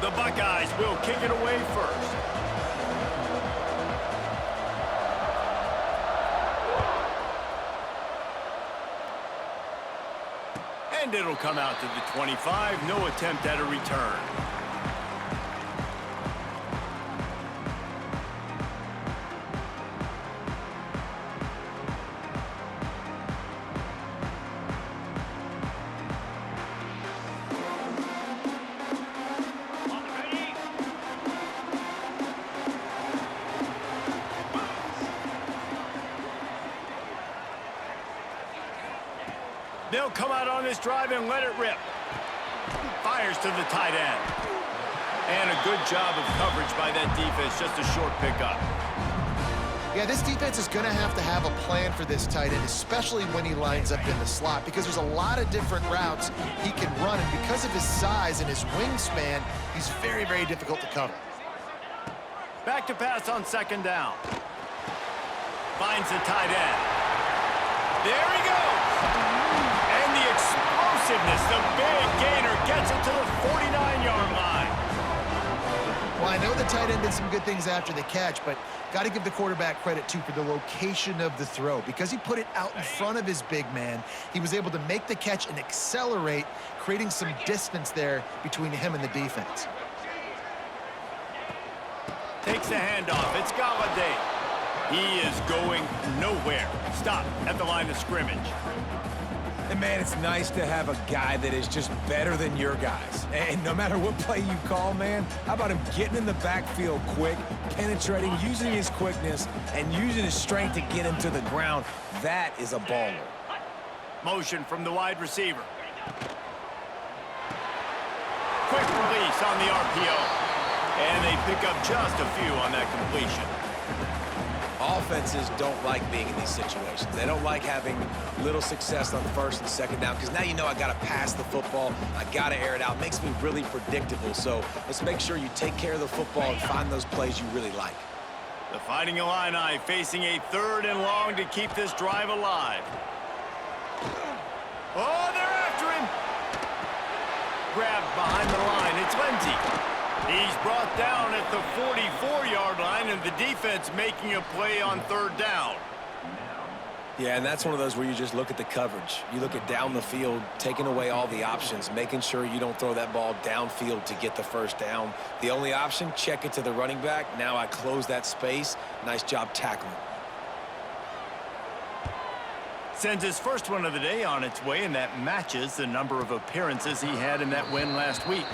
The Buckeyes will kick it away first. And it'll come out to the 25. No attempt at a return. They'll come out on this drive and let it rip. Fires to the tight end. And a good job of coverage by that defense. Just a short pickup. Yeah, this defense is going to have a plan for this tight end, especially when he lines up in the slot, because there's a lot of different routes he can run, and because of his size and his wingspan, he's very, very difficult to cover. Back to pass on second down. Finds the tight end. There he goes. And the explosiveness, the big gainer gets it to the 49-yard line. Well, I know the tight end did some good things after the catch, but got to give the quarterback credit, too, for the location of the throw. Because he put it out in front of his big man, he was able to make the catch and accelerate, creating some distance there between him and the defense. Takes the handoff. It's Galladay. He is going nowhere. Stop at the line of scrimmage. And, man, it's nice to have a guy that is just better than your guys. And no matter what play you call, man, how about him getting in the backfield quick, penetrating, using his quickness, and using his strength to get him to the ground. That is a baller. Motion from the wide receiver. Quick release on the RPO. And they pick up just a few on that completion. Offenses don't like being in these situations. They don't like having little success on first and second down, because now you know I got to pass the football. I got to air it out. It makes me really predictable. So let's make sure you take care of the football and find those plays you really like. The Fighting Illini facing a 3rd and long to keep this drive alive. Oh, they're after him. Grabbed behind the line. It's Lindsey. He's brought down at the 44-yard line, and the defense making a play on 3rd down. Yeah, and that's one of those where you just look at the coverage. You look at down the field, taking away all the options, making sure you don't throw that ball downfield to get the first down. The only option, check it to the running back. Now I close that space. Nice job tackling. Sends his first one of the day on its way, and that matches the number of appearances he had in that win last week.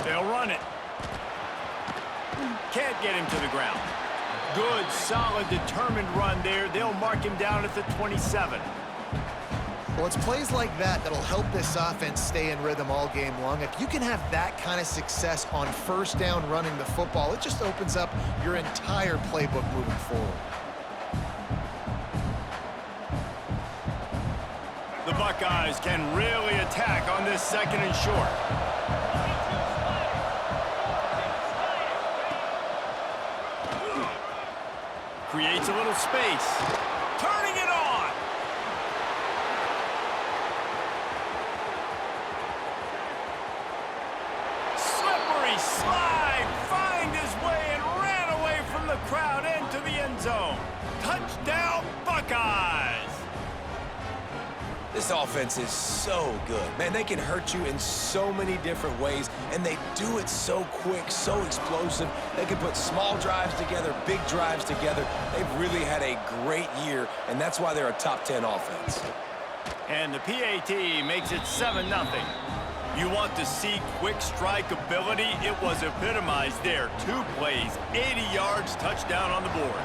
They'll run it. Can't get him to the ground. Good, solid, determined run there. They'll mark him down at the 27. Well, it's plays like that that'll help this offense stay in rhythm all game long. If you can have that kind of success on first down running the football, it just opens up your entire playbook moving forward. The Buckeyes can really attack on this 2nd and short. Creates a little space. Turning it on. Slippery slide. Find his way and ran away from the crowd into the end zone. Touchdown, Buckeyes. This offense is so good. Man, they can hurt you in so many different ways, and they do it so quick, so explosive. They can put small drives together, big drives together. They've really had a great year, and that's why they're a top 10 offense. And the PAT makes it 7-0. You want to see quick strike ability? It was epitomized there. 2 plays, 80 yards, touchdown on the board.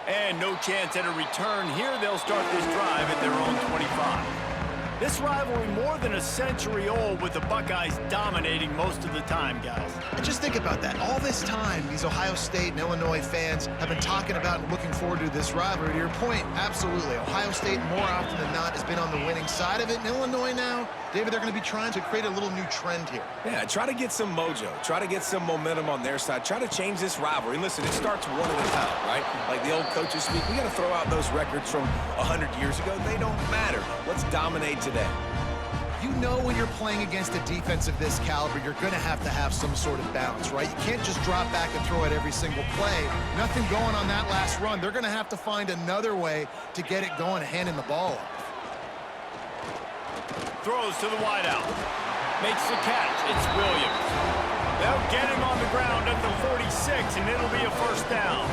And no chance at a return here. They'll start this drive at their own 25. This rivalry more than a century old, with the Buckeyes dominating most of the time, guys. And just think about that. All this time, these Ohio State and Illinois fans have been talking about and looking forward to this rivalry. To your point, absolutely. Ohio State, more often than not, has been on the winning side of it. In Illinois now, David, they're going to be trying to create a little new trend here. Yeah, try to get some mojo. Try to get some momentum on their side. Try to change this rivalry. Listen, it starts one at a time, right? Like the old coaches speak, we got to throw out those records from 100 years ago. They don't matter. Let's dominate today. You know when you're playing against a defense of this caliber, you're going to have some sort of balance, right? You can't just drop back and throw it every single play. Nothing going on that last run. They're going to have to find another way to get it going, handing the ball off. Throws to the wideout. Makes the catch. It's Williams. They'll get him on the ground at the 46, and it'll be a first down.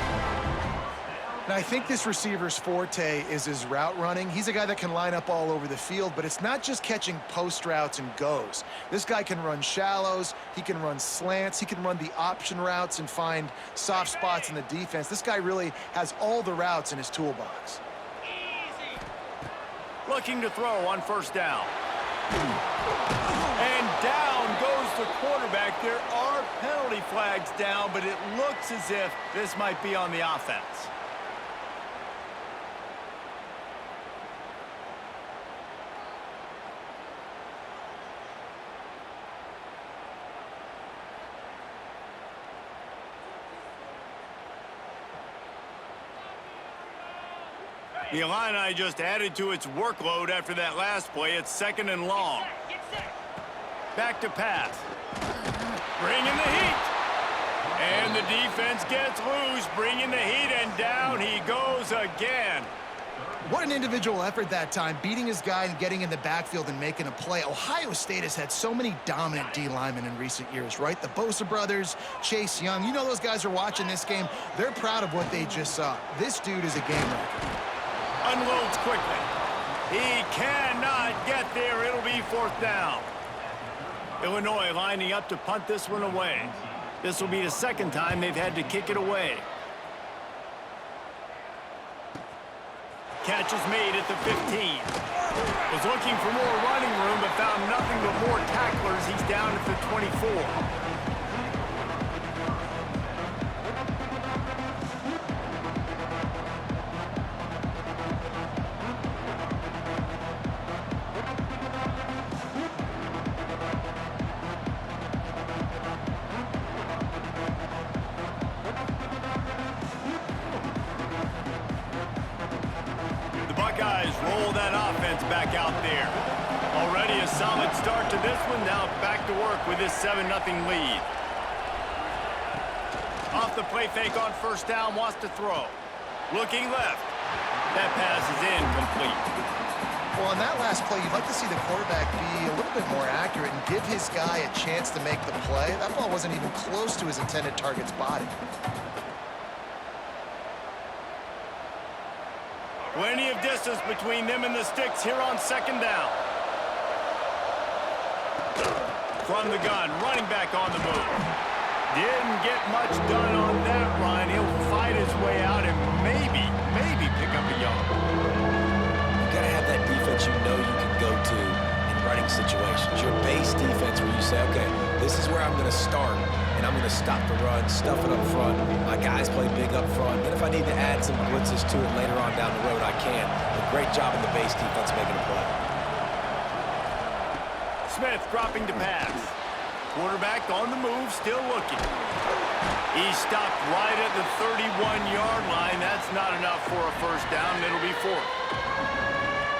Now, I think this receiver's forte is his route running. He's a guy that can line up all over the field, but it's not just catching post routes and goes. This guy can run shallows, he can run slants, he can run the option routes and find soft spots in the defense. This guy really has all the routes in his toolbox. Looking to throw on first down. And down goes the quarterback. There are penalty flags down, but it looks as if this might be on the offense. The Illini just added to its workload after that last play. It's second and long. Back to pass. Bringing the heat. And the defense gets loose, bringing the heat, and down he goes again. What an individual effort that time, beating his guy and getting in the backfield and making a play. Ohio State has had so many dominant D linemen in recent years, right? The Bosa brothers, Chase Young. You know those guys are watching this game. They're proud of what they just saw. This dude is a game wrecker. Unloads quickly. He cannot get there. It'll be fourth down. Illinois lining up to punt this one away. This will be the second time they've had to kick it away. Catch is made at the 15. Was looking for more running room, but found nothing but more tacklers. He's down at the 24. Roll that offense back out there. Already a solid start to this one. Now back to work with this 7-0 lead. Off the play fake on first down, wants to throw. Looking left. That pass is incomplete. Well, on that last play, you'd like to see the quarterback be a little bit more accurate and give his guy a chance to make the play. That ball wasn't even close to his intended target's body. Plenty of distance between them and the sticks here on second down. From the gun, running back on the move. Didn't get much done on that run. He'll fight his way out and maybe pick up a yard. You gotta have that defense you know you can go to in running situations. Your base defense where you say, okay, this is where I'm gonna start. And I'm going to stop the run, stuff it up front. My guys play big up front. Then if I need to add some blitzes to it later on down the road, I can. A great job in the base defense making a play. Smith dropping to pass. Quarterback on the move, still looking. He stopped right at the 31-yard line. That's not enough for a first down. It'll be fourth.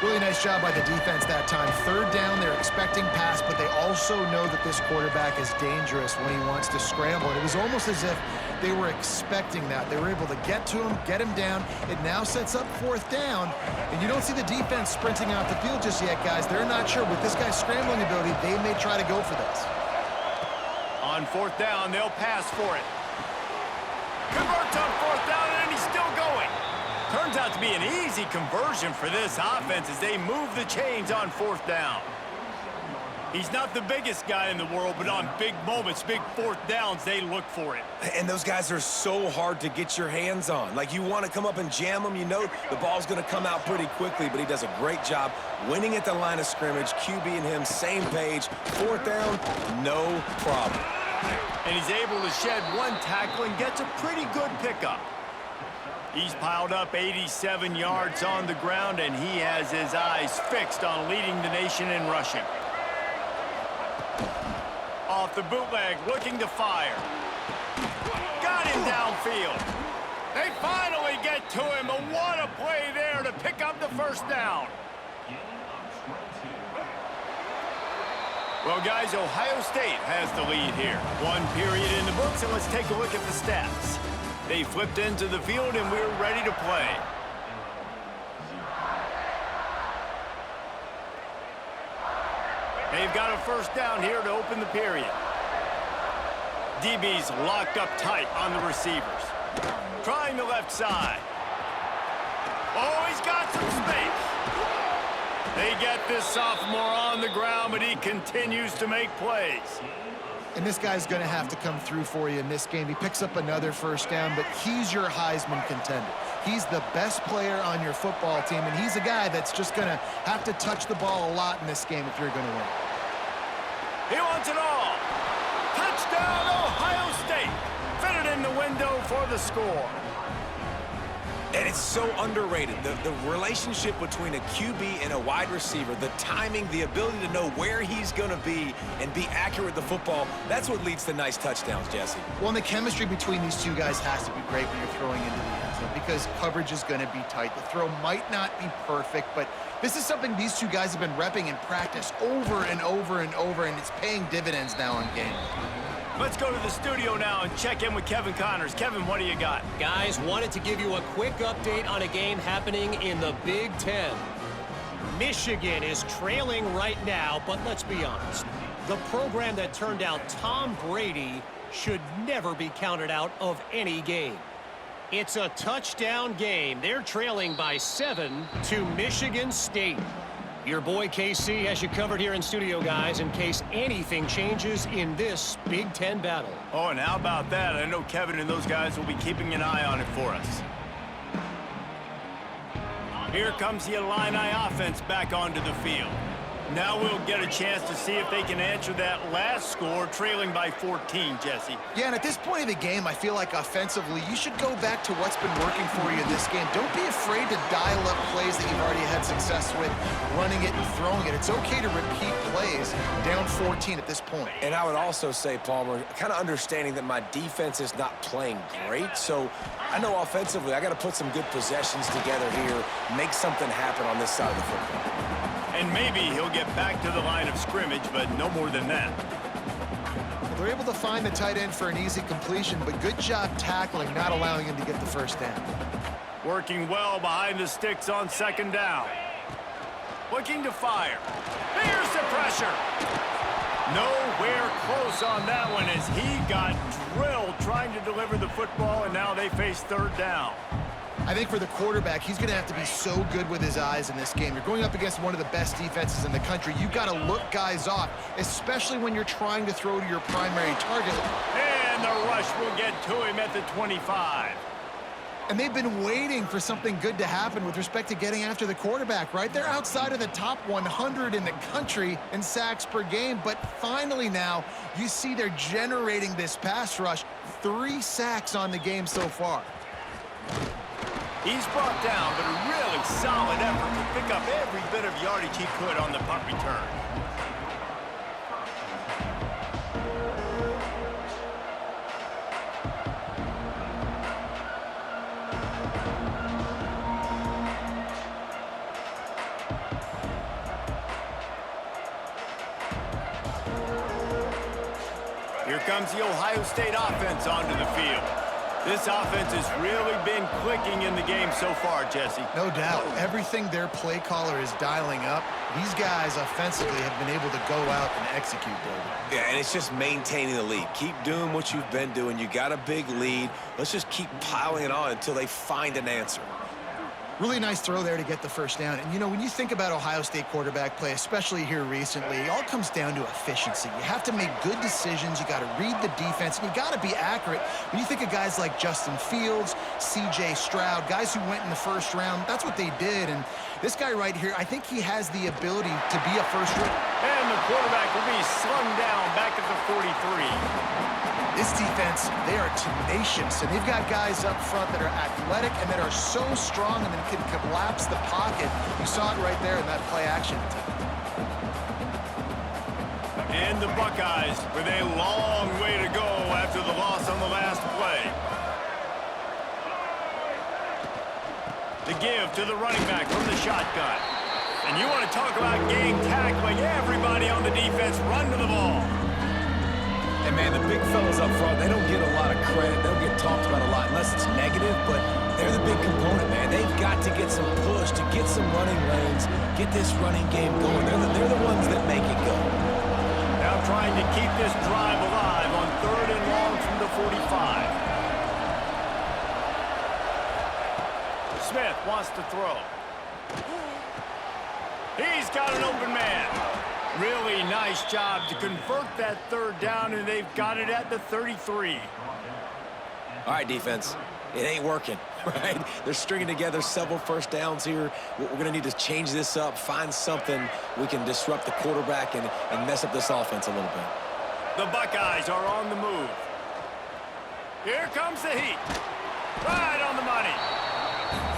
Really nice job by the defense that time. Third down, they're expecting pass, but they also know that this quarterback is dangerous when he wants to scramble. And it was almost as if they were expecting that. They were able to get to him, get him down. It now sets up fourth down. And you don't see the defense sprinting out the field just yet, guys. They're not sure. With this guy's scrambling ability, they may try to go for this. On fourth down, they'll pass for it. Converts on fourth down, and he's still going. Turns out to be an easy conversion for this offense as they move the chains on fourth down. He's not the biggest guy in the world, but on big moments, big fourth downs, they look for it. And those guys are so hard to get your hands on. Like, you want to come up and jam them, you know the ball's going to come out pretty quickly, but he does a great job winning at the line of scrimmage. QB and him, same page. Fourth down, no problem. And he's able to shed one tackle and gets a pretty good pickup. He's piled up 87 yards on the ground, and he has his eyes fixed on leading the nation in rushing. Off the bootleg, looking to fire. Got him downfield. They finally get to him, but what a play there to pick up the first down. Well, guys, Ohio State has the lead here. One period in the books, and let's take a look at the stats. They flipped into the field, and we're ready to play. They've got a first down here to open the period. DB's locked up tight on the receivers. Trying the left side. Oh, he's got some space. They get this sophomore on the ground, but he continues to make plays. And this guy's going to have to come through for you in this game. He picks up another first down, but he's your Heisman contender. He's the best player on your football team, and he's a guy that's just going to have to touch the ball a lot in this game if you're going to win. He wants it all. Touchdown, Ohio State. Fitted in the window for the score. And it's so underrated. The relationship between a QB and a wide receiver, the timing, the ability to know where he's going to be and be accurate with the football, that's what leads to nice touchdowns, Jesse. Well, and the chemistry between these two guys has to be great when you're throwing into the end zone because coverage is going to be tight. The throw might not be perfect, but this is something these two guys have been repping in practice over and over and over, and it's paying dividends now on game. Let's go to the studio now and check in with Kevin Connors. Kevin, what do you got? Guys, wanted to give you a quick update on a game happening in the Big Ten. Michigan is trailing right now, but let's be honest. The program that turned out Tom Brady should never be counted out of any game. It's a touchdown game. They're trailing by 7 to Michigan State. Your boy KC has you covered here in studio, guys, in case anything changes in this Big Ten battle. Oh, and how about that? I know Kevin and those guys will be keeping an eye on it for us. Here comes the Illini offense back onto the field. Now we'll get a chance to see if they can answer that last score, trailing by 14, Jesse. Yeah, and at this point of the game, I feel like offensively, you should go back to what's been working for you in this game. Don't be afraid to dial up plays that you've already had success with, running it and throwing it. It's okay to repeat plays down 14 at this point. And I would also say, Palmer, kind of understanding that my defense is not playing great, so I know offensively I got to put some good possessions together here, make something happen on this side of the football. And maybe he'll get back to the line of scrimmage, but no more than that. They're able to find the tight end for an easy completion, but good job tackling, not allowing him to get the first down. Working well behind the sticks on second down. Looking to fire. There's the pressure. Nowhere close on that one as he got drilled trying to deliver the football, and now they face third down. I think for the quarterback, he's going to have to be so good with his eyes in this game. You're going up against one of the best defenses in the country. You've got to look guys off, especially when you're trying to throw to your primary target. And the rush will get to him at the 25. And they've been waiting for something good to happen with respect to getting after the quarterback, right? They're outside of the top 100 in the country in sacks per game, but finally now you see they're generating this pass rush. 3 sacks on the game so far. He's brought down, but a really solid effort to pick up every bit of yardage he could on the punt return. Here comes the Ohio State offense onto the field. This offense has really been clicking in the game so far, Jesse. No doubt. Everything their play caller is dialing up, these guys offensively have been able to go out and execute, David. Yeah, and it's just maintaining the lead. Keep doing what you've been doing. You got a big lead. Let's just keep piling it on until they find an answer. Really nice throw there to get the first down. And, you know, when you think about Ohio State quarterback play, especially here recently, it all comes down to efficiency. You have to make good decisions. You got to read the defense, and you got to be accurate. When you think of guys like Justin Fields, C.J. Stroud, guys who went in the first round, that's what they did. And this guy right here, I think he has the ability to be a first round. And the quarterback will be slung down back at the 43. This defense, they are tenacious, and they've got guys up front that are athletic and that are so strong and then can collapse the pocket. You saw it right there in that play action attempt. And the Buckeyes with a long way to go after the loss on the last play. The give to the running back from the shotgun. And you want to talk about game tackling. Everybody on the defense run to the ball. And, man, the big fellas up front, they don't get a lot of credit. They don't get talked about a lot unless it's negative, but they're the big component, man. They've got to get some push, to get some running lanes, get this running game going. They're the ones that make it go. Now trying to keep this drive alive on 3rd and long from the 45. Smith wants to throw. He's got an open man. Really nice job to convert that 3rd down, and they've got it at the 33. All right, defense. It ain't working, right? They're stringing together several first downs here. We're going to need to change this up, find something we can disrupt the quarterback and mess up this offense a little bit. The Buckeyes are on the move. Here comes the heat. Right on the money.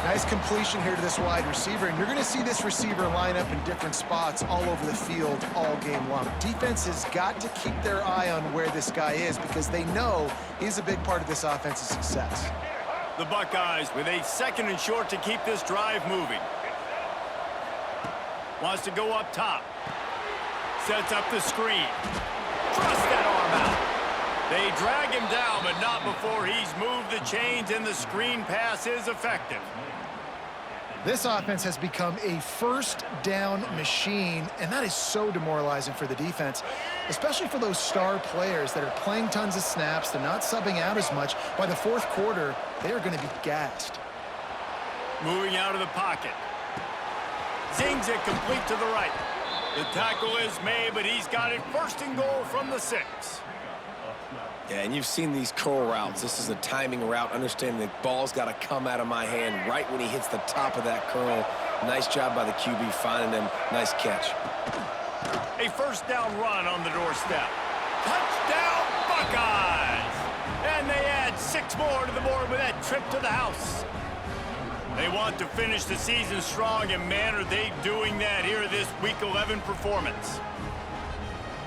Nice completion here to this wide receiver, and you're going to see this receiver line up in different spots all over the field all game long. Defense has got to keep their eye on where this guy is because they know he's a big part of this offense's success. The Buckeyes with a 2nd and short to keep this drive moving. Wants to go up top. Sets up the screen. Thrust that arm out. They drag him down, but not before he's moved the chains, and the screen pass is effective. This offense has become a first down machine, and that is so demoralizing for the defense, especially for those star players that are playing tons of snaps. They're not subbing out as much. By the 4th quarter, they are going to be gassed. Moving out of the pocket. Zings it complete to the right. The tackle is made, but he's got it 1st and goal from the 6. Yeah, and you've seen these curl routes. This is a timing route, understanding the ball's got to come out of my hand right when he hits the top of that curl. Nice job by the QB finding him. Nice catch. A 1st down run on the doorstep. Touchdown, Buckeyes! And they add 6 more to the board with that trip to the house. They want to finish the season strong, and man, are they doing that here in this Week 11 performance.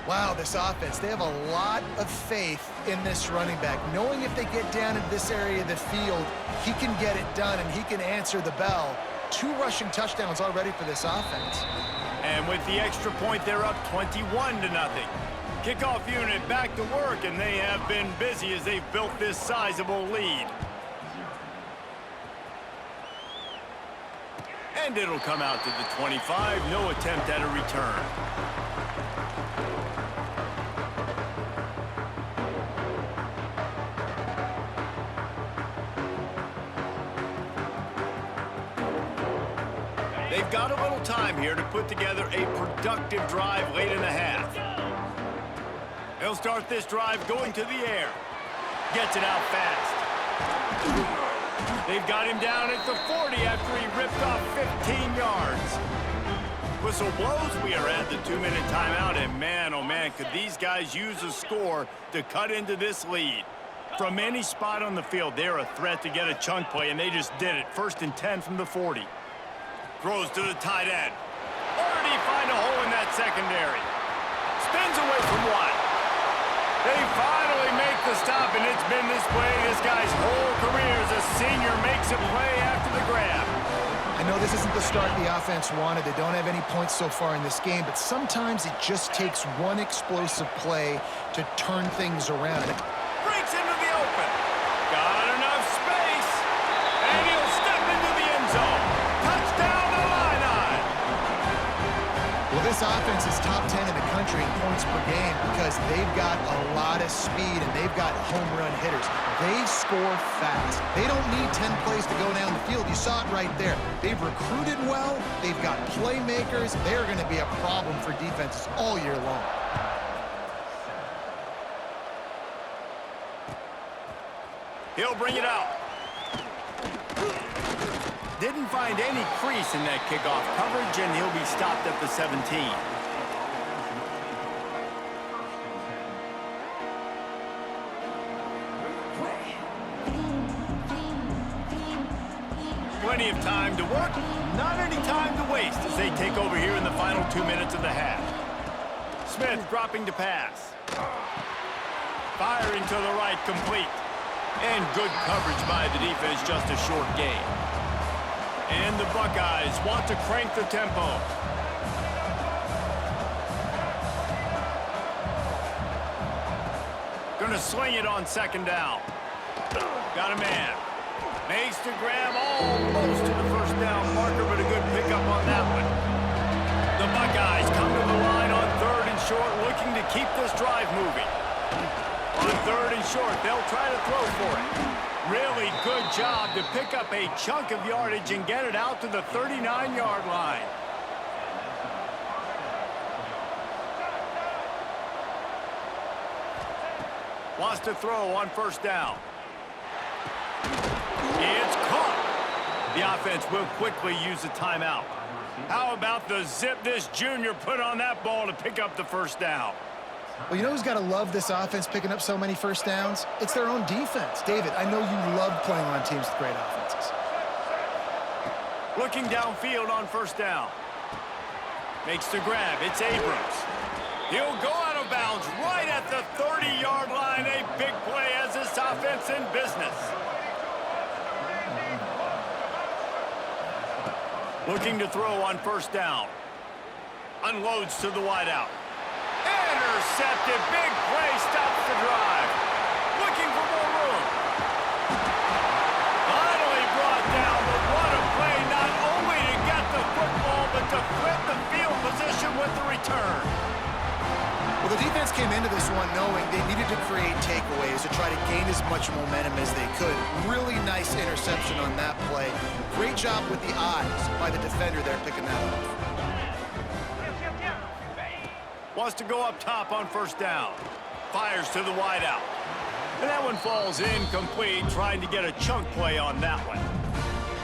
Wow, this offense, they have a lot of faith in this running back, knowing if they get down in this area of the field, he can get it done and he can answer the bell. 2 rushing touchdowns already for this offense. And with the extra point, they're up 21-0. Kickoff unit back to work, and they have been busy as they've built this sizable lead. And it'll come out to the 25. No attempt at a return. They've got a little time here to put together a productive drive late in the half. They'll start this drive going to the air. Gets it out fast. They've got him down at the 40 after he ripped off 15 yards. Whistle blows. We are at the 2-minute timeout, and man, oh man, could these guys use a score to cut into this lead. From any spot on the field, they're a threat to get a chunk play, and they just did it. 1st and 10 from the 40. Throws to the tight end. Or did he find a hole in that secondary? Spins away from one. They finally make the stop, and it's been this way this guy's whole career as a senior makes a play after the grab. I know this isn't the start the offense wanted. They don't have any points so far in this game, but sometimes it just takes one explosive play to turn things around. Breaks into the open. Got enough space. And he'll step into the end zone. Touchdown, Illini. Well, this this offense is top 10 in the country in points per game because they've got a lot of speed and they've got home run hitters. They score fast. They don't need 10 plays to go down the field. You saw it right there. They've recruited well. They've got playmakers. They're going to be a problem for defenses all year long. He'll bring it out. Didn't find any crease in that kickoff coverage, and he'll be stopped at the 17. Plenty of time to work, not any time to waste as they take over here in the final 2 minutes of the half. Smith dropping to pass. Firing to the right, complete. And good coverage by the defense, just a short gain. And the Buckeyes want to crank the tempo. Gonna sling it on second down. Got a man. Makes the grab almost to the first down marker, but a good pickup on that one. The Buckeyes come to the line on 3rd and short, looking to keep this drive moving. On 3rd and short, they'll try to throw for it. Really good job to pick up a chunk of yardage and get it out to the 39-yard line. Wants to throw on 1st down. It's caught. The offense will quickly use a timeout. How about the zip this junior put on that ball to pick up the 1st down? Well, you know who's got to love this offense picking up so many first downs? It's their own defense. David, I know you love playing on teams with great offenses. Looking downfield on 1st down. Makes the grab. It's Abrams. He'll go out of bounds right at the 30-yard line. A big play as this offense in business. Looking to throw on 1st down. Unloads to the wideout. Intercepted. Big play. Stops the drive. Looking for more room. Finally brought down, but what a play. Not only to get the football, but to flip the field position with the return. Well, the defense came into this one knowing they needed to create takeaways to try to gain as much momentum as they could. Really nice interception on that play. Great job with the eyes by the defender there picking that up. Wants to go up top on 1st down. Fires to the wideout. And that one falls incomplete, trying to get a chunk play on that one.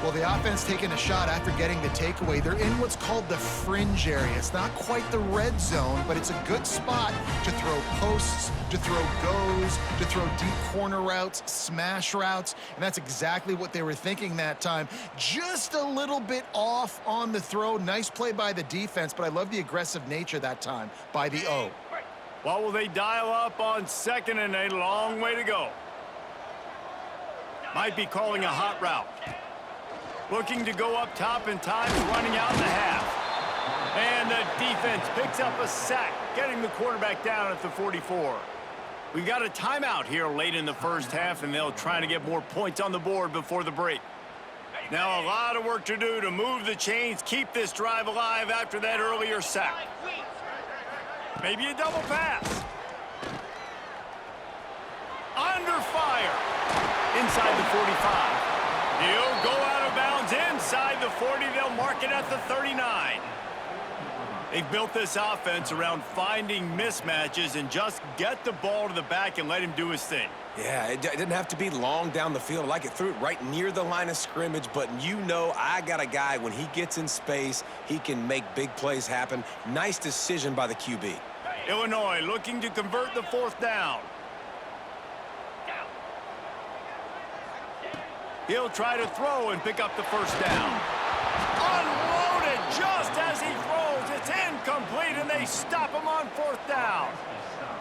Well, the offense taking a shot after getting the takeaway. They're in what's called the fringe area. It's not quite the red zone, but it's a good spot to throw posts, to throw goes, to throw deep corner routes, smash routes, and that's exactly what they were thinking that time. Just a little bit off on the throw. Nice play by the defense, but I love the aggressive nature that time by the O. What will they dial up on 2nd and a long way to go? Might be calling a hot route. Looking to go up top, and time's running out in the half. And the defense picks up a sack, getting the quarterback down at the 44. We've got a timeout here late in the 1st half, and they'll try to get more points on the board before the break. Now a lot of work to do to move the chains, keep this drive alive after that earlier sack. Maybe a double pass. Under fire. Inside the 45. He'll go out of bounds inside the 40. They'll mark it at the 39. They've built this offense around finding mismatches and just get the ball to the back and let him do his thing. Yeah, it didn't have to be long down the field. I like it threw it right near the line of scrimmage, but you know I got a guy, when he gets in space, he can make big plays happen. Nice decision by the QB. Illinois looking to convert the 4th down. He'll try to throw and pick up the 1st down. Unloaded just as he throws. It's incomplete, and they stop him on 4th down.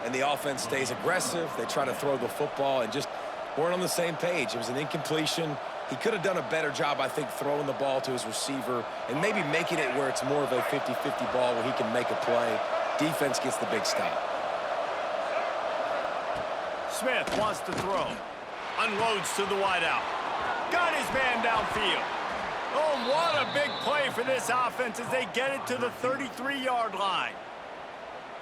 And the offense stays aggressive. They try to throw the football and just weren't on the same page. It was an incompletion. He could have done a better job, I think, throwing the ball to his receiver and maybe making it where it's more of a 50-50 ball where he can make a play. Defense gets the big stop. Smith wants to throw. Unloads to the wideout. Got his man downfield. Oh, what a big play for this offense as they get it to the 33-yard line.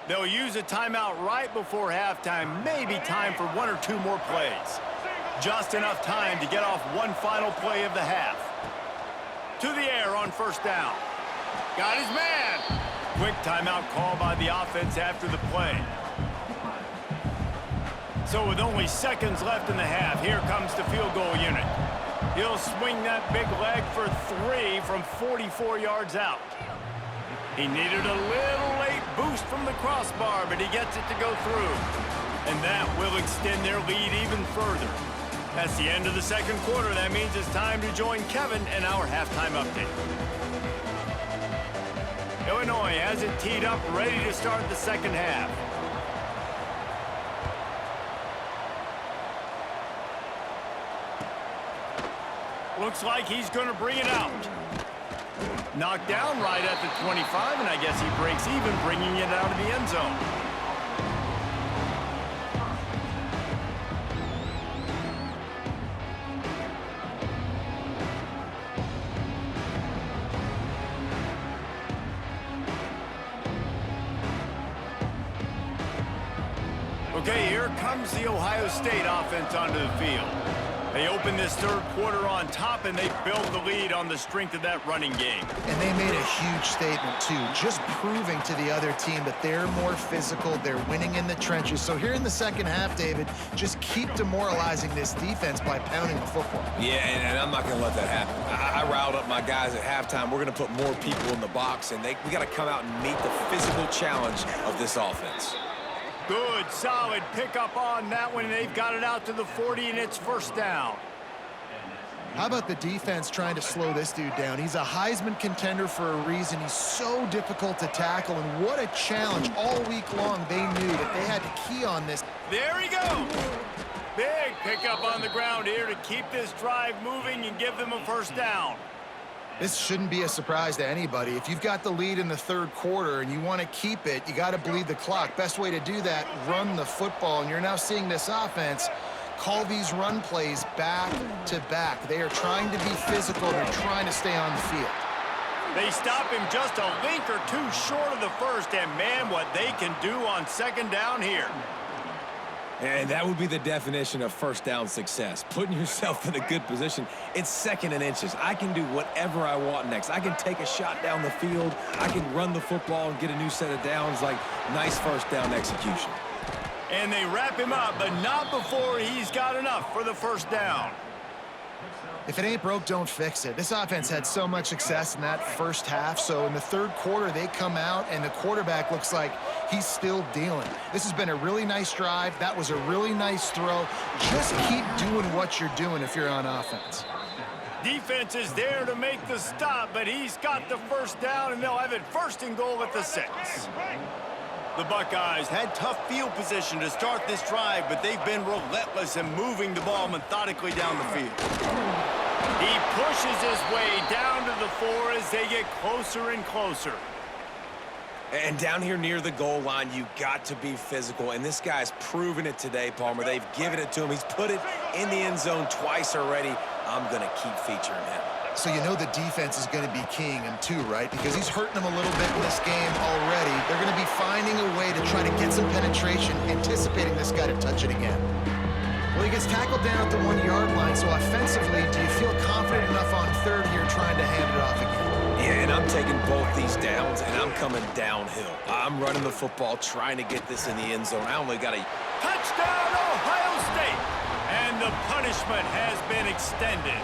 They'll use a timeout right before halftime, maybe time for one or two more plays. Just enough time to get off one final play of the half. To the air on first down. Got his man. Quick timeout call by the offense after the play. So with only seconds left in the half, here comes the field goal unit. He'll swing that big leg for 3 from 44 yards out. He needed a little late boost from the crossbar, but he gets it to go through. And that will extend their lead even further. That's the end of the second quarter. That means it's time to join Kevin in our halftime update. Illinois has it teed up, ready to start the second half. Looks like he's going to bring it out. Knocked down right at the 25, and I guess he breaks even, bringing it out of the end zone. Okay, here comes the Ohio State offense onto the field. They open this third quarter on top, and they build the lead on the strength of that running game. And they made a huge statement, too, just proving to the other team that they're more physical, they're winning in the trenches. So here in the second half, David, just keep demoralizing this defense by pounding the football. Yeah, and I'm not going to let that happen. I riled up my guys at halftime. We're going to put more people in the box, and we got to come out and meet the physical challenge of this offense. Good, solid pickup on that one, and they've got it out to the 40, and it's first down. How about the defense trying to slow this dude down? He's a Heisman contender for a reason. He's so difficult to tackle, and what a challenge all week long. They knew that they had to key on this. There he goes. Big pickup on the ground here to keep this drive moving and give them a first down. This shouldn't be a surprise to anybody. If you've got the lead in the third quarter and you want to keep it, you got to bleed the clock. Best way to do that, run the football. And you're now seeing this offense call these run plays back to back. They are trying to be physical. They're trying to stay on the field. They stop him just a link or two short of the first, and man, what they can do on second down here. And that would be the definition of first down success, putting yourself in a good position. It's second and inches. I can do whatever I want next. I can take a shot down the field. I can run the football and get a new set of downs. Like, nice first down execution. And they wrap him up, but not before he's got enough for the first down. If it ain't broke, don't fix it. This offense had so much success in that first half, so in the third quarter, they come out, and the quarterback looks like he's still dealing. This has been a really nice drive. That was a really nice throw. Just keep doing what you're doing if you're on offense. Defense is there to make the stop, but he's got the first down, and they'll have it first and goal at the 6. The Buckeyes had tough field position to start this drive, but they've been relentless in moving the ball methodically down the field. He pushes his way down to the 4 as they get closer and closer. And down here near the goal line, you got to be physical. And this guy's proven it today, Palmer. They've given it to him. He's put it in the end zone twice already. I'm going to keep featuring him. So you know the defense is going to be keying him too, right? Because he's hurting them a little bit in this game already. They're going to be finding a way to try to get some penetration, anticipating this guy to touch it again. Well, he gets tackled down at the 1-yard line, so offensively, do you feel confident enough on third here trying to hand it off again? Yeah, and I'm taking both these downs, and I'm coming downhill. I'm running the football, trying to get this in the end zone. I only got a... Touchdown, Ohio State! And the punishment has been extended.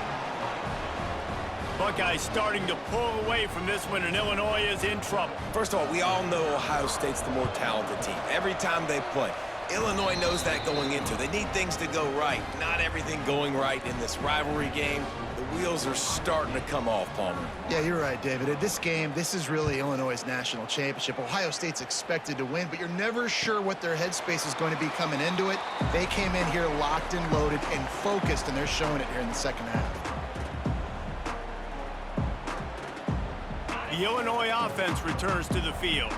Buckeyes starting to pull away from this one, and Illinois is in trouble. First of all, we all know Ohio State's the more talented team. Every time they play, Illinois knows that going into. They need things to go right. Not everything going right in this rivalry game. The wheels are starting to come off, Palmer. Yeah, you're right, David. At this game, this is really Illinois' national championship. Ohio State's expected to win, but you're never sure what their headspace is going to be coming into it. They came in here locked and loaded and focused, and they're showing it here in the second half. The Illinois offense returns to the field.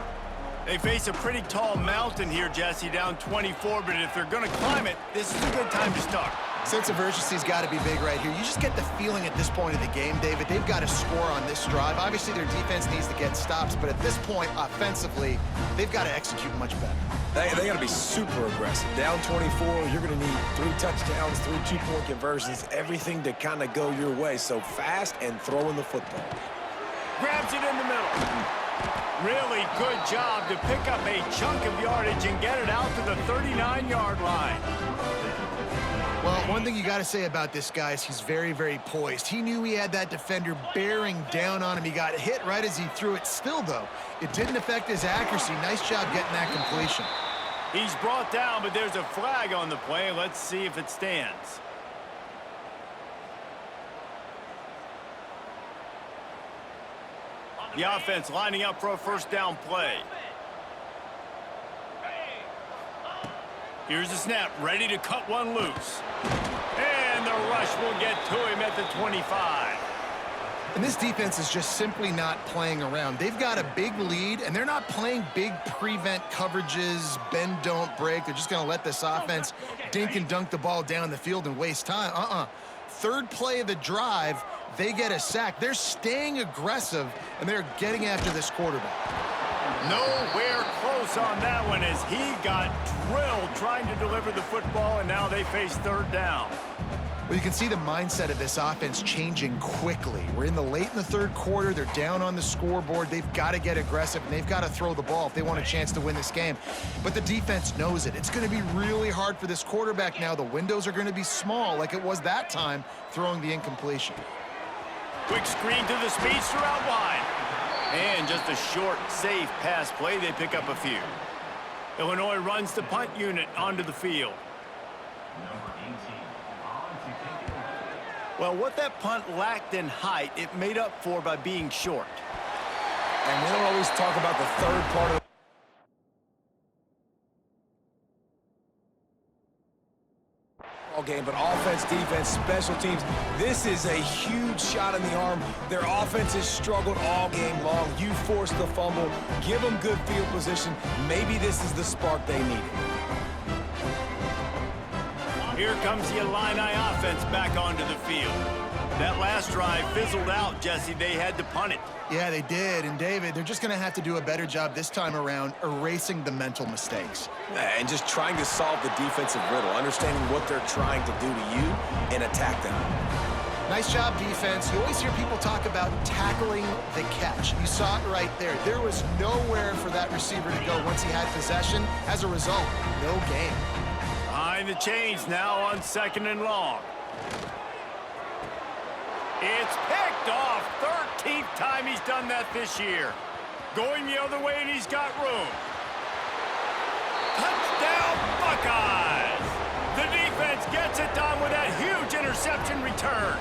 They face a pretty tall mountain here, Jesse, down 24, but if they're going to climb it, this is a good time to start. Sense of urgency's got to be big right here. You just get the feeling at this point of the game, David, they've got to score on this drive. Obviously, their defense needs to get stops, but at this point, offensively, they've got to execute much better. They got to be super aggressive. Down 24, you're going to need 3 touchdowns, 3 2-point conversions, everything to kind of go your way. So fast and throwing the football. Grabs it in the middle. Really good job to pick up a chunk of yardage and get it out to the 39-yard line. Well, one thing you got to say about this guy is he's very, very poised. He knew he had that defender bearing down on him. He got hit right as he threw it. Still, though, it didn't affect his accuracy. Nice job getting that completion. He's brought down, but there's a flag on the play. Let's see if it stands. The offense lining up for a first down play. Here's the snap, ready to cut one loose. And the rush will get to him at the 25. And this defense is just simply not playing around. They've got a big lead, and they're not playing big prevent coverages, bend, don't break. They're just going to let this offense dink and dunk the ball down the field and waste time. Third play of the drive, they get a sack. They're staying aggressive, and they're getting after this quarterback. Nowhere close on that one as he got drilled trying to deliver the football, and now they face third down. Well, you can see the mindset of this offense changing quickly. We're in the third quarter. They're down on the scoreboard. They've got to get aggressive, and they've got to throw the ball if they want a chance to win this game. But the defense knows it. It's going to be really hard for this quarterback now. The windows are going to be small like it was that time throwing the incompletion. Quick screen to the speedster out wide. And just a short, safe pass play. They pick up a few. Illinois runs the punt unit onto the field. Well, what that punt lacked in height, it made up for by being short. And we don't always talk about the third part of the game, but offense, defense, special teams, this is a huge shot in the arm. Their offense has struggled all game long. You force the fumble, give them good field position. Maybe this is the spark they needed. Here comes the Illini offense back onto the field. That last drive fizzled out, Jesse. They had to punt it. Yeah, they did. And, David, they're just going to have to do a better job this time around erasing the mental mistakes. And just trying to solve the defensive riddle, understanding what they're trying to do to you and attack them. Nice job, defense. You always hear people talk about tackling the catch. You saw it right there. There was nowhere for that receiver to go once he had possession. As a result, no gain. Behind the chains now on second and long. It's picked off. 13th time he's done that this year. Going the other way, and he's got room. Touchdown, Buckeyes! The defense gets it done with that huge interception return.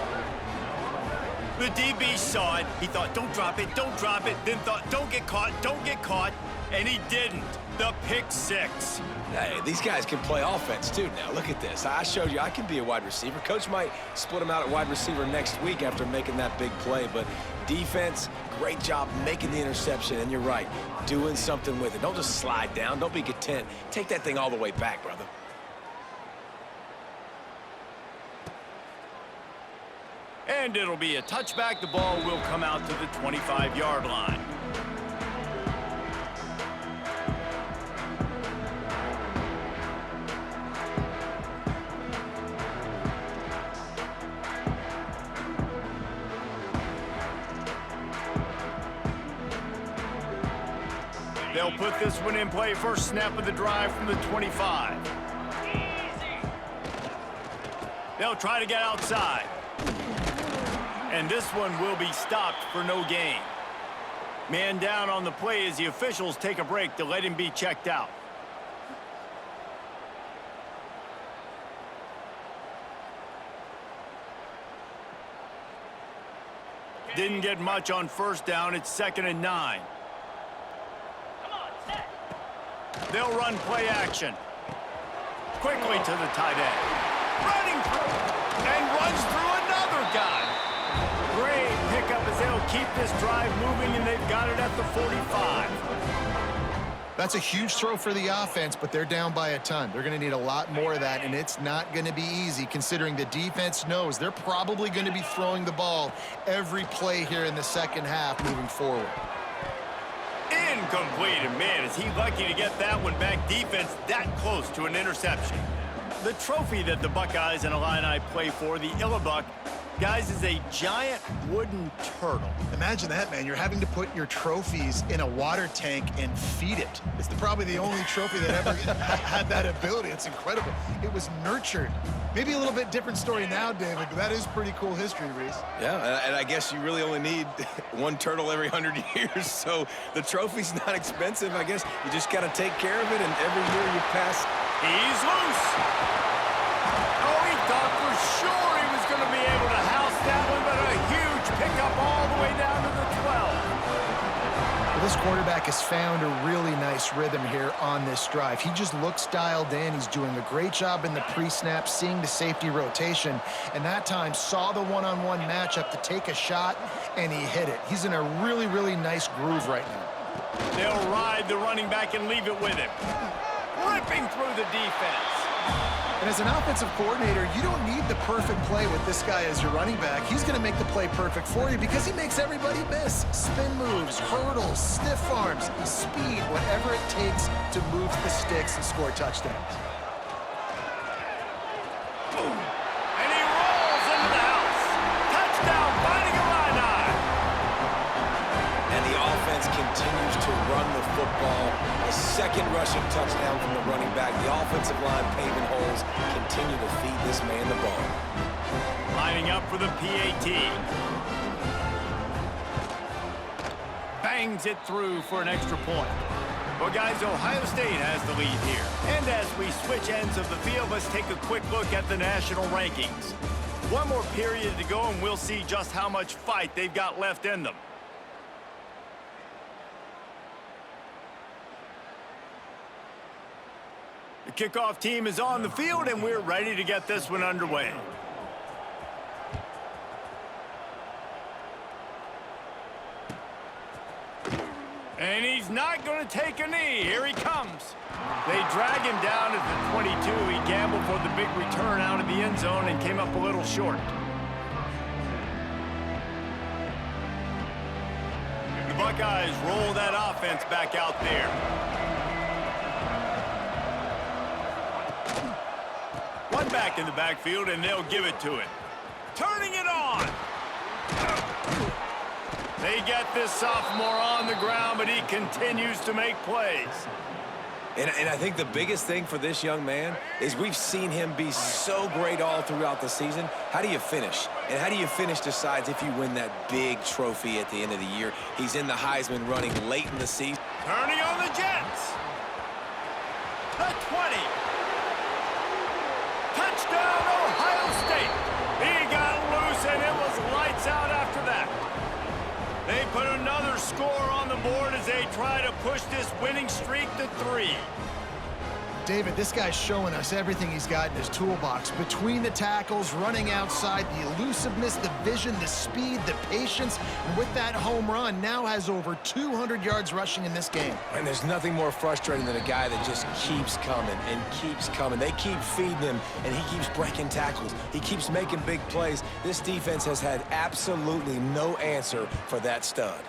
The DB saw it. He thought, don't drop it, then thought, don't get caught, and he didn't. The pick six. Hey, these guys can play offense, too, now. Look at this. I showed you I can be a wide receiver. Coach might split him out at wide receiver next week after making that big play. But defense, great job making the interception. And you're right, doing something with it. Don't just slide down. Don't be content. Take that thing all the way back, brother. And it'll be a touchback. The ball will come out to the 25-yard line. They'll put this one in play. First snap of the drive from the 25. They'll try to get outside. And this one will be stopped for no gain. Man down on the play as the officials take a break to let him be checked out. Didn't get much on first down. It's 2nd and 9. They'll run play action. Quickly to the tight end. Running through and runs through another guy. Great pickup as they'll keep this drive moving, and they've got it at the 45. That's a huge throw for the offense, but they're down by a ton. They're going to need a lot more of that, and it's not going to be easy considering the defense knows they're probably going to be throwing the ball every play here in the second half moving forward. Incomplete, and man, is he lucky to get that one back. Defense that close to an interception. The trophy that the Buckeyes and Illini play for, the Illabuck, guys, is a giant wooden turtle. Imagine that, man. You're having to put your trophies in a water tank and feed it. It's probably the only trophy that ever had that ability. It's incredible. It was nurtured. Maybe a little bit different story now, David, but that is pretty cool history, Reese. Yeah, and I guess you really only need one turtle every 100 years, so the trophy's not expensive. I guess you just got to take care of it, and every year you pass. He's loose. Oh, he thought for sure he was going to be able to house that one, but a huge pickup all the way down to the 12. Well, this quarterback has found a really nice rhythm here on this drive. He just looks dialed in. He's doing a great job in the pre-snap, seeing the safety rotation, and that time saw the one-on-one matchup to take a shot, and he hit it. He's in a really, really nice groove right now. They'll ride the running back and leave it with him. Ripping through the defense. And as an offensive coordinator, you don't need the perfect play with this guy as your running back. He's going to make the play perfect for you because he makes everybody miss. Spin moves, hurdles, stiff arms, speed, whatever it takes to move the sticks and score touchdowns. Boom. And he rolls into the house. Touchdown, Fighting Illini. And the offense continues to run the football. A second rushing touchdown from the running back. The offensive line paving holes continue to feed this man the ball. Lining up for the PAT. Bangs it through for an extra point. Well, guys, Ohio State has the lead here. And as we switch ends of the field, let's take a quick look at the national rankings. One more period to go, and we'll see just how much fight they've got left in them. The kickoff team is on the field, and we're ready to get this one underway. And he's not going to take a knee. Here he comes. They drag him down at the 22. He gambled for the big return out of the end zone and came up a little short. The Buckeyes roll that offense back out there. One back in the backfield, and they'll give it to him. Turning it on. They get this sophomore on the ground, but he continues to make plays. And I think the biggest thing for this young man is we've seen him be so great all throughout the season. How do you finish? And how do you finish decides if you win that big trophy at the end of the year. He's in the Heisman running late in the season. Turning on the Jets. The 20. Touchdown, Ohio State. He got loose, and it was lights out after that. They put another score on the board as they try to push this winning streak to 3. David, this guy's showing us everything he's got in his toolbox. Between the tackles, running outside, the elusiveness, the vision, the speed, the patience, and with that home run, now has over 200 yards rushing in this game. And there's nothing more frustrating than a guy that just keeps coming and keeps coming. They keep feeding him, and he keeps breaking tackles. He keeps making big plays. This defense has had absolutely no answer for that stud.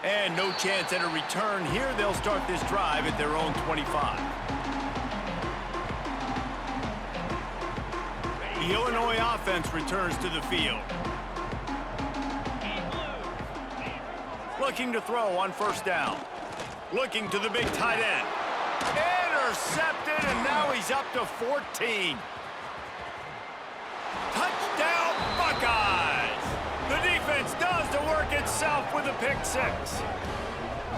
And no chance at a return here. They'll start this drive at their own 25. The Illinois offense returns to the field. Looking to throw on first down. Looking to the big tight end. Intercepted, and now he's up to 14. Touchdown, Buckeyes! The defense does the work itself with a pick 6.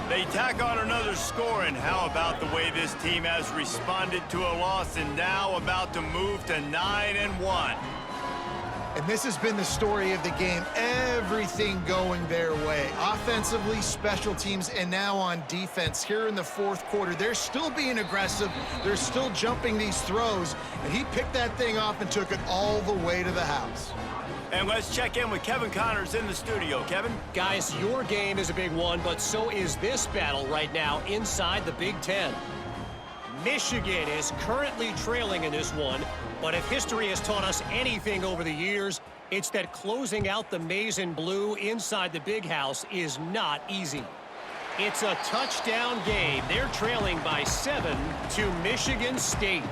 They tack on another score, and how about the way this team has responded to a loss and now about to move to 9-1. And this has been the story of the game. Everything going their way. Offensively, special teams, and now on defense. Here in the fourth quarter, they're still being aggressive. They're still jumping these throws. And he picked that thing off and took it all the way to the house. And let's check in with Kevin Connors in the studio. Kevin? Guys, your game is a big one, but so is this battle right now inside the Big Ten. Michigan is currently trailing in this one, but if history has taught us anything over the years, it's that closing out the maize and blue inside the Big House is not easy. It's a touchdown game. They're trailing by 7 to Michigan State.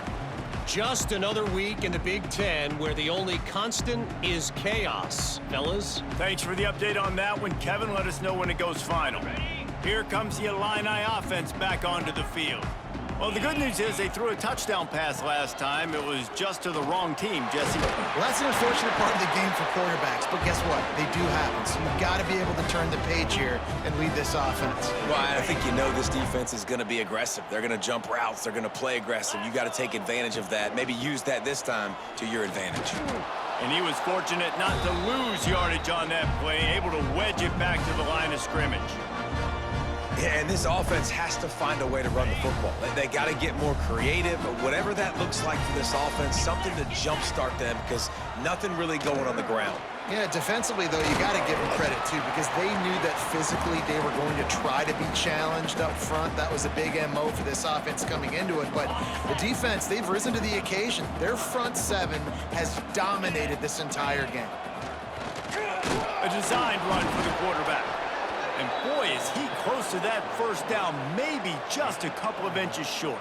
Just another week in the Big Ten where the only constant is chaos. Fellas? Thanks for the update on that one, Kevin. Let us know when it goes final. Here comes the Illini offense back onto the field. Well, the good news is they threw a touchdown pass last time. It was just to the wrong team, Jesse. Well, that's an unfortunate part of the game for quarterbacks, but guess what? They do happen, so you've got to be able to turn the page here and lead this offense. Well, I think you know this defense is going to be aggressive. They're going to jump routes. They're going to play aggressive. You got to take advantage of that. Maybe use that this time to your advantage. And he was fortunate not to lose yardage on that play, able to wedge it back to the line of scrimmage. Yeah, and this offense has to find a way to run the football. They got to get more creative, but whatever that looks like for this offense, something to jumpstart them because nothing really going on the ground. Yeah, defensively, though, you got to give them credit, too, because they knew that physically they were going to try to be challenged up front. That was a big MO for this offense coming into it. But the defense, they've risen to the occasion. Their front seven has dominated this entire game. A designed run for the quarterback. And boy, is he close to that first down, maybe just a couple of inches short.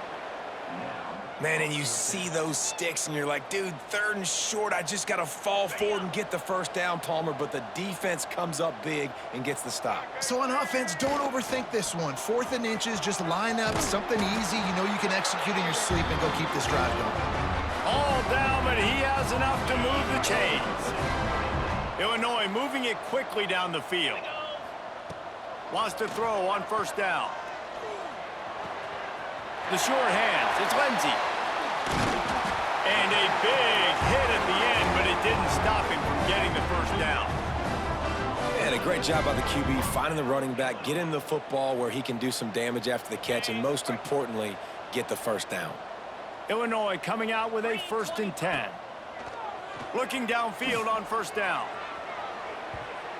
Man, and you see those sticks, and you're like, dude, 3rd and short, I just got to fall forward and get the first down, Palmer, but the defense comes up big and gets the stop. So on offense, don't overthink this one. 4th and inches, just line up something easy. You know you can execute in your sleep and go keep this drive going. All down, but he has enough to move the chains. Illinois moving it quickly down the field. Wants to throw on first down. The short hands, it's Lindsey. And a big hit at the end, but it didn't stop him from getting the first down. And a great job by the QB finding the running back, getting the football where he can do some damage after the catch, and most importantly, get the first down. Illinois coming out with a 1st and 10. Looking downfield on first down.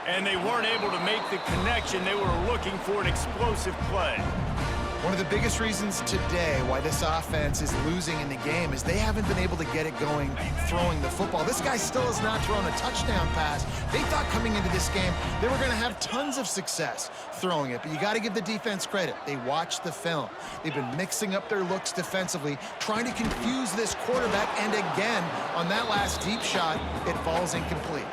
And they weren't able to make the connection. They were looking for an explosive play. One of the biggest reasons today why this offense is losing in the game is they haven't been able to get it going throwing the football. This guy still has not thrown a touchdown pass. They thought coming into this game they were going to have tons of success throwing it, but you got to give the defense credit. They watched the film. They've been mixing up their looks defensively, trying to confuse this quarterback, and again, on that last deep shot, it falls incomplete.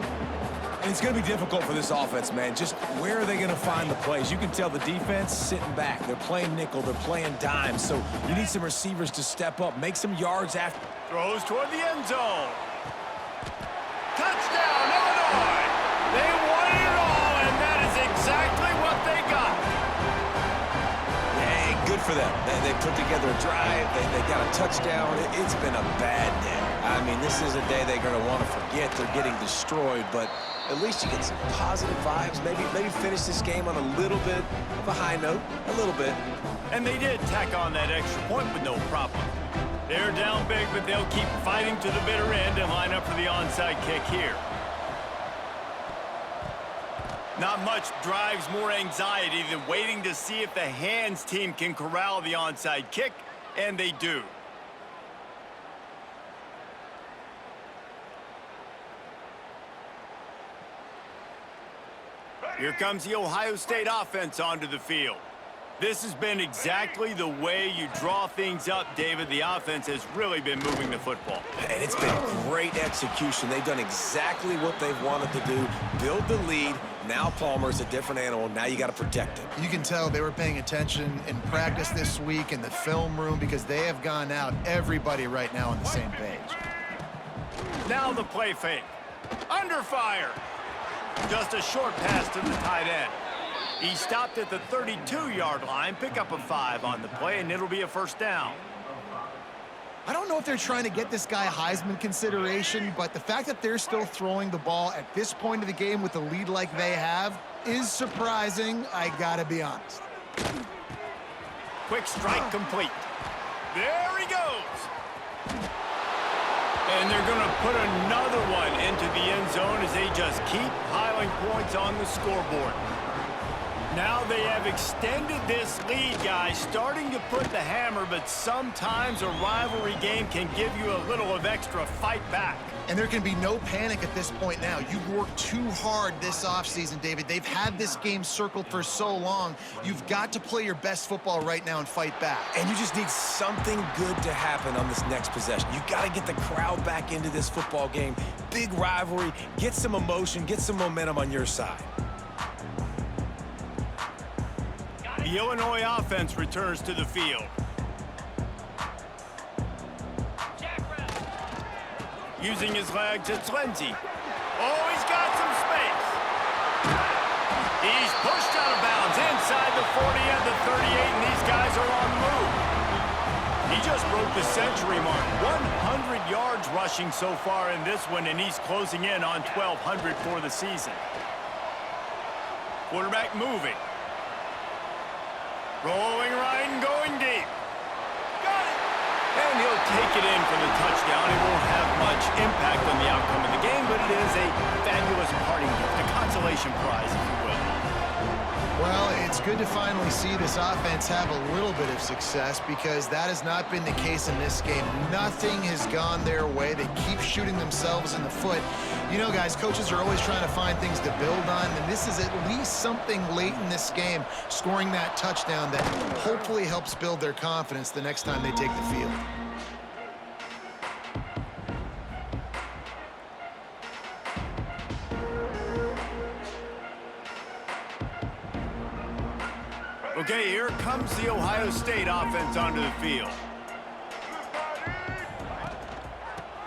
And it's going to be difficult for this offense, man. Just where are they going to find the plays? You can tell the defense sitting back. They're playing nickel. They're playing dime. So you need some receivers to step up, make some yards after. Throws toward the end zone. Touchdown, Illinois! They won it all, and that is exactly what they got. Hey, good for them. They put together a drive. They got a touchdown. It's been a bad day. I mean, this is a day they're going to want to forget. They're getting destroyed, but at least you get some positive vibes. Maybe finish this game on a little bit of a high note, a little bit. And they did tack on that extra point with no problem. They're down big, but they'll keep fighting to the bitter end and line up for the onside kick here. Not much drives more anxiety than waiting to see if the hands team can corral the onside kick, and they do. Here comes the Ohio State offense onto the field. This has been exactly the way you draw things up, David. The offense has really been moving the football. And it's been great execution. They've done exactly what they've wanted to do. Build the lead. Now Palmer's a different animal. Now you got to protect him. You can tell they were paying attention in practice this week in the film room because they have gone out, everybody right now on the same page. Now the play fake. Under fire. Just a short pass to the tight end. He stopped at the 32-yard line, pick up a 5 on the play, and it'll be a first down. I don't know if they're trying to get this guy Heisman consideration, but the fact that they're still throwing the ball at this point of the game with the lead like they have is surprising, I gotta be honest. Quick strike complete. There he goes. And they're going to put another one into the end zone as they just keep piling points on the scoreboard. Now they have extended this lead, guys, starting to put the hammer, but sometimes a rivalry game can give you a little of extra fight back. And there can be no panic at this point now. You've worked too hard this offseason, David. They've had this game circled for so long. You've got to play your best football right now and fight back. And you just need something good to happen on this next possession. You got to get the crowd back into this football game. Big rivalry, get some emotion, get some momentum on your side. The Illinois offense returns to the field. Using his legs, it's Lindsey. Oh, he's got some space. He's pushed out of bounds inside the 40 and the 38, and these guys are on the move. He just broke the century mark. 100 yards rushing so far in this one, and he's closing in on 1,200 for the season. Quarterback moving. Rolling right and going deep. Got it! And he'll take it in for the touchdown. It won't have much impact on the outcome of the game, but it is a fabulous parting gift, a consolation prize, if you will. Well, it's good to finally see this offense have a little bit of success because that has not been the case in this game. Nothing has gone their way. They keep shooting themselves in the foot. You know, guys, coaches are always trying to find things to build on, and this is at least something late in this game, scoring that touchdown that hopefully helps build their confidence the next time they take the field. Okay, here comes the Ohio State offense onto the field.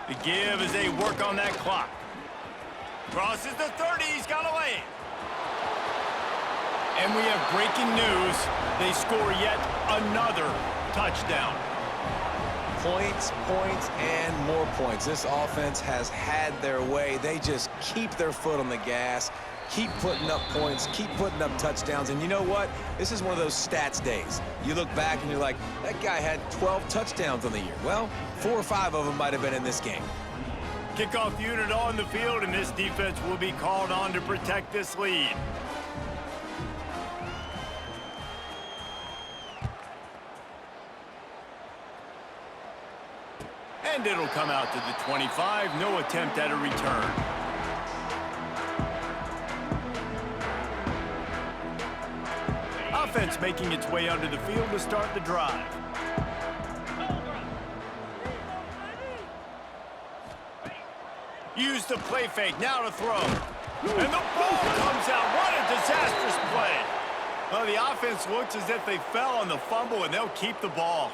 The give as they work on that clock. Crosses the 30, he's got a lane. And we have breaking news. They score yet another touchdown. Points, points, and more points. This offense has had their way. They just keep their foot on the gas, keep putting up points, keep putting up touchdowns. And you know what? This is one of those stats days. You look back and you're like, that guy had 12 touchdowns on the year. Well, 4 or 5 of them might have been in this game. Kickoff unit on the field, and this defense will be called on to protect this lead. And it'll come out to the 25. No attempt at a return. Offense making its way onto the field to start the drive. Use the play fake, now to throw. And the ball comes out. What a disastrous play. Well, the offense looks as if they fell on the fumble, and they'll keep the ball.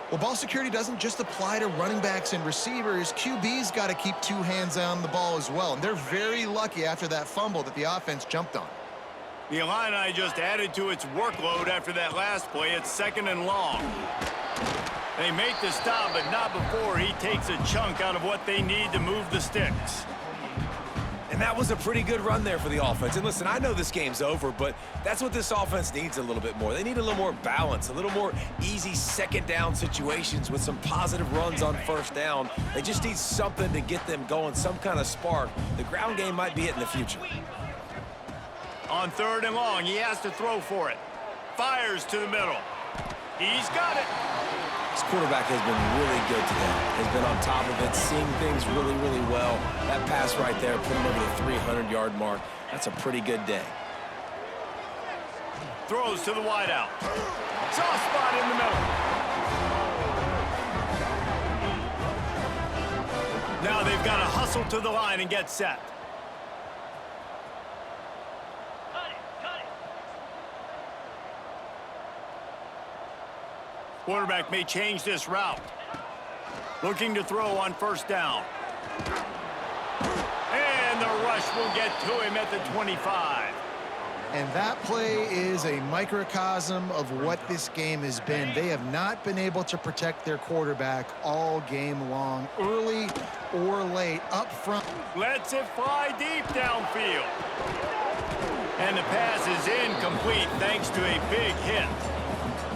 Well, ball security doesn't just apply to running backs and receivers. QB's got to keep 2 hands on the ball as well. And they're very lucky after that fumble that the offense jumped on. The Illini just added to its workload after that last play. It's 2nd and long. They make the stop, but not before he takes a chunk out of what they need to move the sticks. And that was a pretty good run there for the offense. And listen, I know this game's over, but that's what this offense needs a little bit more. They need a little more balance, a little more easy 2nd down situations with some positive runs on 1st down. They just need something to get them going, some kind of spark. The ground game might be it in the future. On 3rd and long, he has to throw for it. Fires to the middle. He's got it. This quarterback has been really good today. Has been on top of it, seeing things really, really well. That pass right there put him over the 300-yard mark. That's a pretty good day. Throws to the wideout. Soft spot in the middle. Now they've got to hustle to the line and get set. Quarterback may change this route. Looking to throw on 1st down. And the rush will get to him at the 25. And that play is a microcosm of what this game has been. They have not been able to protect their quarterback all game long, early or late, up front. Lets it fly deep downfield. And the pass is incomplete thanks to a big hit.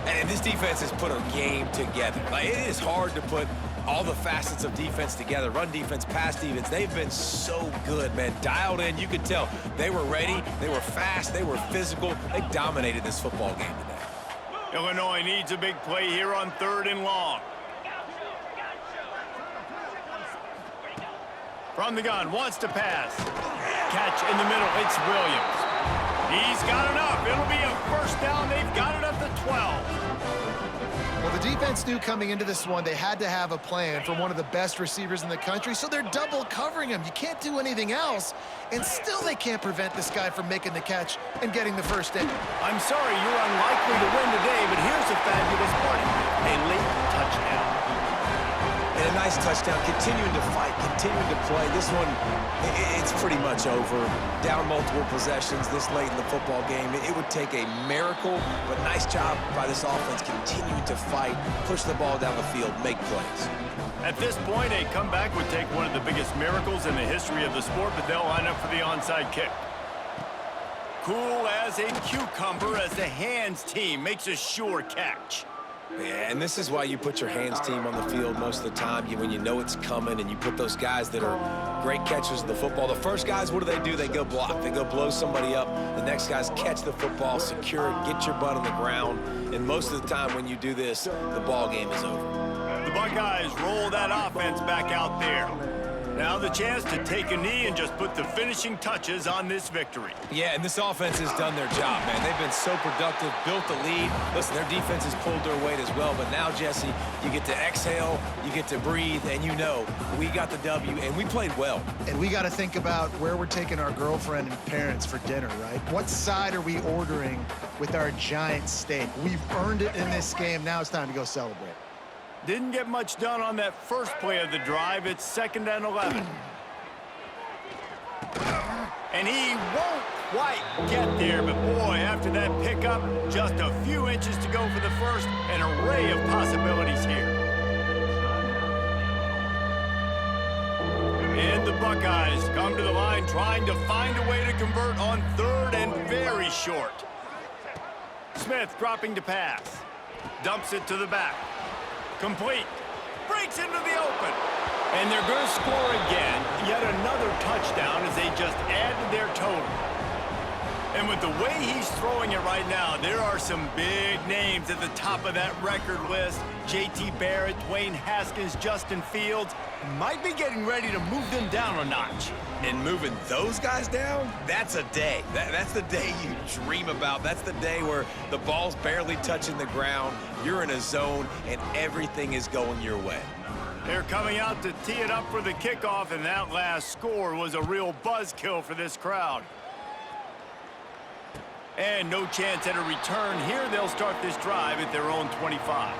And this defense has put a game together. Like, it is hard to put all the facets of defense together, run defense, pass defense. They've been so good, man. Dialed in. You could tell they were ready. They were fast. They were physical. They dominated this football game today. Illinois needs a big play here on 3rd and long. From the gun, wants to pass. Catch in the middle, it's Williams. He's got enough. It'll be a first down. They've got it at the 12. Well, the defense knew coming into this one they had to have a plan for one of the best receivers in the country, so they're double covering him. You can't do anything else, and still they can't prevent this guy from making the catch and getting the first down. I'm sorry, you're unlikely to win today, but here's a fabulous play. A late touchdown. And a nice touchdown, continuing to fight, continuing to play. This one, it's pretty much over. Down multiple possessions this late in the football game. It would take a miracle, but nice job by this offense continuing to fight, push the ball down the field, make plays. At this point, a comeback would take one of the biggest miracles in the history of the sport, but they'll line up for the onside kick. Cool as a cucumber as the hands team makes a sure catch. Yeah, and this is why you put your hands team on the field most of the time. When you know it's coming and you put those guys that are great catchers of the football. The first guys, what do? They go block. They go blow somebody up. The next guys catch the football, secure it, get your butt on the ground. And most of the time when you do this, the ball game is over. The Buckeyes roll that offense back out there. Now the chance to take a knee and just put the finishing touches on this victory. Yeah, and this offense has done their job, man. They've been so productive, built the lead. Listen, their defense has pulled their weight as well. But now, Jesse, you get to exhale, you get to breathe, and you know we got the W, and we played well. And we got to think about where we're taking our girlfriend and parents for dinner, right? What side are we ordering with our giant steak? We've earned it in this game. Now it's time to go celebrate. Didn't get much done on that first play of the drive. It's 2nd and 11. And he won't quite get there, but boy, after that pickup, just a few inches to go for the first. An array of possibilities here. And the Buckeyes come to the line trying to find a way to convert on 3rd and very short. Smith dropping to pass. Dumps it to the back. Complete. Breaks into the open. And they're going to score again. Yet another touchdown as they just add to their total. And with the way he's throwing it right now, there are some big names at the top of that record list. J.T. Barrett, Dwayne Haskins, Justin Fields might be getting ready to move them down a notch. And moving those guys down, that's a day. That's the day you dream about. That's the day where the ball's barely touching the ground, you're in a zone, and everything is going your way. They're coming out to tee it up for the kickoff, and that last score was a real buzzkill for this crowd. And no chance at a return here. They'll start this drive at their own 25.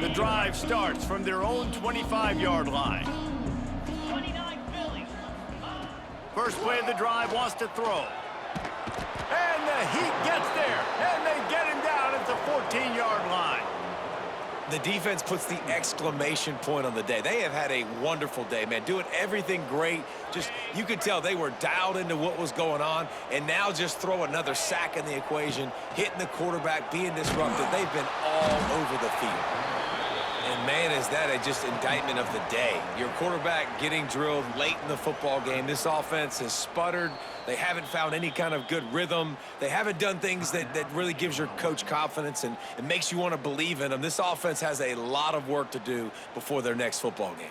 The drive starts from their own 25-yard line. First play of the drive, wants to throw. And the heat gets there, and they get him down at the 14-yard line. The defense puts the exclamation point on the day. They have had a wonderful day, man, doing everything great. Just, you could tell they were dialed into what was going on, and now just throw another sack in the equation, hitting the quarterback, being disruptive. They've been all over the field. And, man, is that a just indictment of the day. Your quarterback getting drilled late in the football game. This offense has sputtered. They haven't found any kind of good rhythm. They haven't done things that really gives your coach confidence and it makes you want to believe in them. This offense has a lot of work to do before their next football game.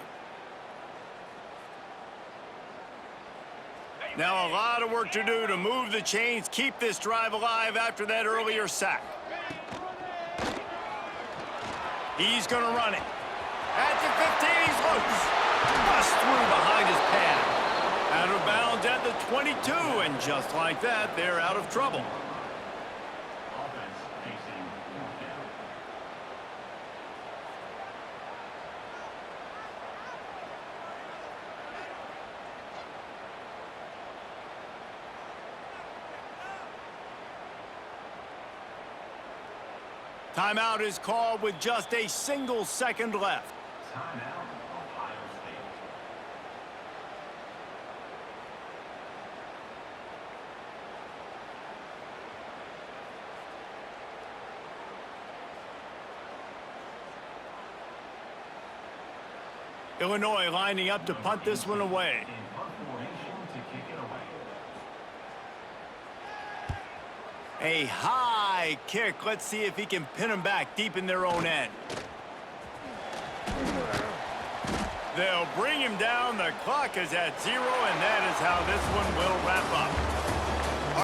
Now a lot of work to do to move the chains, keep this drive alive after that earlier sack. He's going to run it. At the 15, he's loose. Bust through behind his pad. Out of bounds at the 22, and just like that, they're out of trouble. Timeout is called with just a single second left. Illinois lining up to punt this one away. A high kick. Let's see if he can pin them back deep in their own end. They'll bring him down. The clock is at 0, and that is how this one will wrap up.